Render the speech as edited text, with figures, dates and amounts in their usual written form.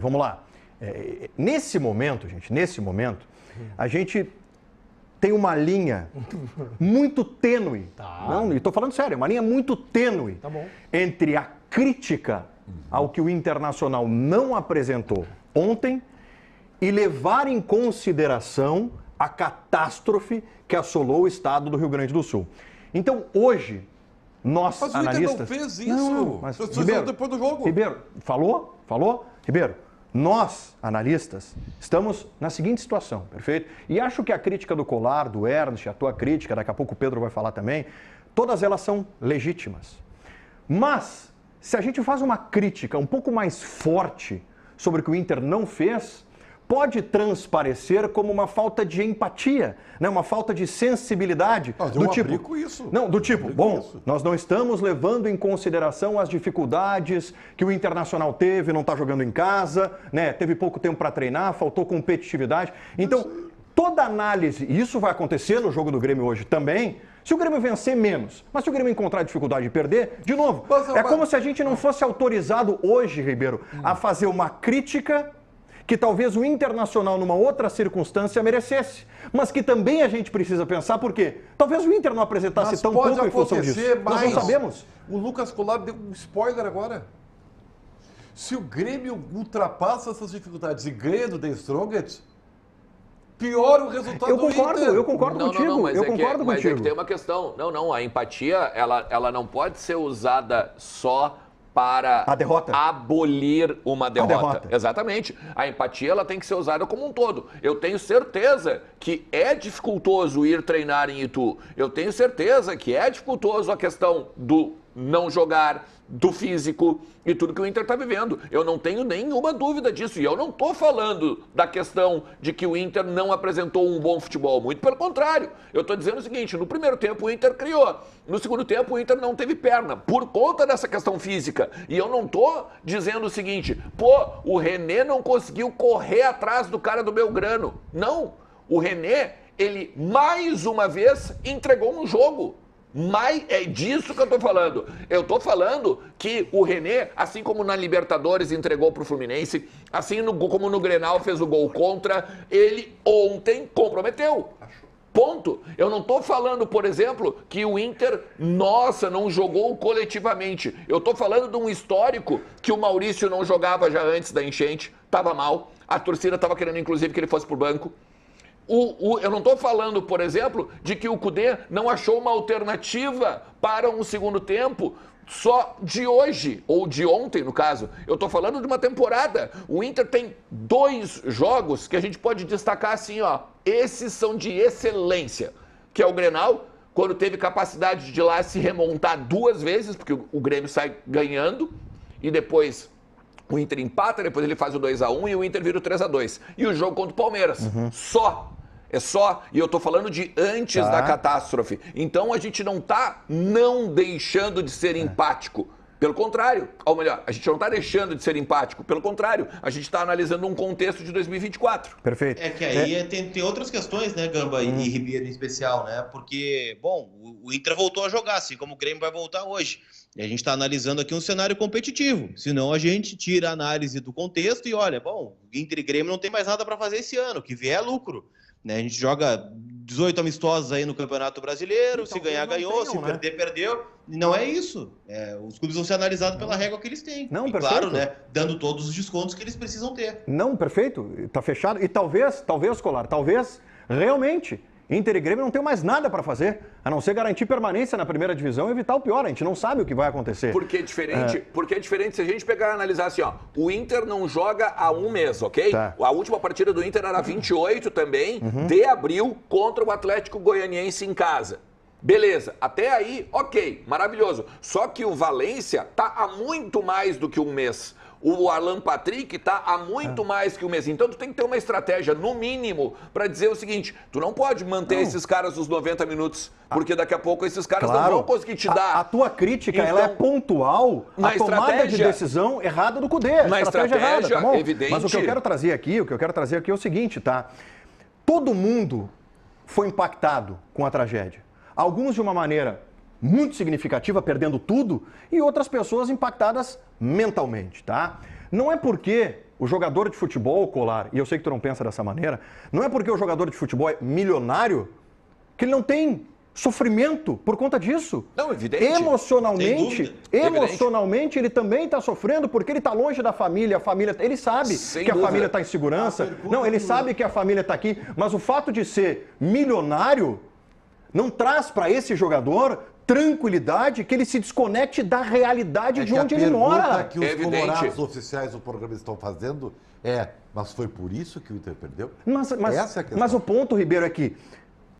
Vamos lá. Nesse momento, gente, a gente tem uma linha muito tênue. Tá. Não, e estou falando sério, uma linha muito tênue entre a crítica ao que o Internacional não apresentou ontem e levar em consideração a catástrofe que assolou o estado do Rio Grande do Sul. Então, hoje, nós, mas analistas... Mas o Inter não fez isso. Mas, Ribeiro, depois do jogo. Ribeiro, falou? Ribeiro, nós, analistas, estamos na seguinte situação, perfeito? E acho que a crítica do Colar, do Ernst, a tua crítica, daqui a pouco o Pedro vai falar também, todas elas são legítimas. Mas, se a gente faz uma crítica um pouco mais forte sobre o que o Inter não fez, pode transparecer como uma falta de empatia, né? Uma falta de sensibilidade. Do tipo isso. Não, do tipo, nós não estamos levando em consideração as dificuldades que o Internacional teve, não está jogando em casa, né? Teve pouco tempo para treinar, faltou competitividade. Então, toda análise, e isso vai acontecer no jogo do Grêmio hoje também, se o Grêmio vencer menos, mas se o Grêmio encontrar dificuldade de perder, de novo, é como se a gente não fosse autorizado hoje, Ribeiro, a fazer uma crítica que talvez o Internacional, numa outra circunstância, merecesse. Mas que também a gente precisa pensar, porque talvez o Inter não apresentasse tão pouco em função disso. Nós não sabemos. O Lucas Colar deu um spoiler agora. Se o Grêmio ultrapassa essas dificuldades e ganha do The Strongest, piora o resultado do Inter. Eu concordo contigo. Mas é que tem uma questão. A empatia, ela não pode ser usada só para a derrota. Abolir uma derrota. Exatamente. A empatia ela tem que ser usada como um todo. Eu tenho certeza que é dificultoso ir treinar em Itu. Eu tenho certeza que é dificultoso a questão do não jogar, do físico e tudo que o Inter está vivendo. Eu não tenho nenhuma dúvida disso. E eu não estou falando da questão de que o Inter não apresentou um bom futebol. Muito pelo contrário. Eu estou dizendo o seguinte, no primeiro tempo o Inter criou. No segundo tempo o Inter não teve perna, por conta dessa questão física. E eu não estou dizendo o seguinte, o René não conseguiu correr atrás do cara do Belgrano. Não. O René, ele mais uma vez entregou um jogo. Mas é disso que eu tô falando. Eu tô falando que o René, assim como na Libertadores entregou pro Fluminense, assim como no Grenal fez o gol contra, ele ontem comprometeu. Ponto. Eu não tô falando, por exemplo, que o Inter, não jogou coletivamente. Eu tô falando de um histórico que o Maurício não jogava já antes da enchente, tava mal, a torcida tava querendo inclusive que ele fosse pro banco. Eu não estou falando, por exemplo, de que o Kudê não achou uma alternativa para um segundo tempo só de hoje, ou de ontem, no caso. Eu estou falando de uma temporada. O Inter tem 2 jogos que a gente pode destacar assim, esses são de excelência, que é o Grenal, quando teve capacidade de lá se remontar 2 vezes, porque o Grêmio sai ganhando, e depois o Inter empata, depois ele faz o 2-1 e o Inter vira o 3-2. E o jogo contra o Palmeiras. E eu tô falando de antes da catástrofe. Então a gente não tá deixando de ser empático. Pelo contrário, ou melhor, a gente não está deixando de ser empático. Pelo contrário, a gente está analisando um contexto de 2024. Perfeito. É que aí tem outras questões, né, Gamba e Ribeiro em especial, né? Porque, o Inter voltou a jogar, assim como o Grêmio vai voltar hoje. E a gente está analisando aqui um cenário competitivo. Senão a gente tira a análise do contexto e olha, Inter e Grêmio não tem mais nada para fazer esse ano. O que vier é lucro. Né? A gente joga 18 amistosos aí no Campeonato Brasileiro, se ganhar, ganhou, se perder, perdeu. E não é isso. Os clubes vão ser analisados pela régua que eles têm. Não, e perfeito. claro, né, dando todos os descontos que eles precisam ter. Não, perfeito. Tá fechado. E talvez, Colar, realmente Inter e Grêmio não tem mais nada para fazer, a não ser garantir permanência na primeira divisão e evitar o pior. A gente não sabe o que vai acontecer. Porque é diferente, porque é diferente se a gente pegar e analisar assim, o Inter não joga há um mês, ok? Tá. A última partida do Inter era 28 também, de abril, contra o Atlético Goianiense em casa. Beleza, até aí, ok, maravilhoso. Só que o Valência tá há muito mais do que um mês. O Alan Patrick tá há muito mais que um mês. Então tu tem que ter uma estratégia, no mínimo, para dizer o seguinte, tu não pode manter esses caras os 90 minutos, porque daqui a pouco esses caras não vão conseguir te dar. A tua crítica, ela é pontual na tomada de decisão errada do Kudê. Na estratégia errada, tá bom? Evidente. Mas o que eu quero trazer aqui, é o seguinte, tá? Todo mundo foi impactado com a tragédia. Alguns de uma maneira muito significativa, perdendo tudo, e outras pessoas impactadas mentalmente, tá? Não é porque O jogador de futebol, Colar, e eu sei que tu não pensa dessa maneira, não é porque o jogador de futebol é milionário que ele não tem sofrimento por conta disso. Não, evidente. Emocionalmente ele também está sofrendo porque ele está longe da família, ele sabe que a família está em segurança. Não, ele sabe que a família está aqui, mas o fato de ser milionário não traz para esse jogador tranquilidade, que ele se desconecte da realidade de onde ele mora. Que os colorados oficiais do programa estão fazendo mas foi por isso que o Inter perdeu? Mas o ponto, Ribeiro, é que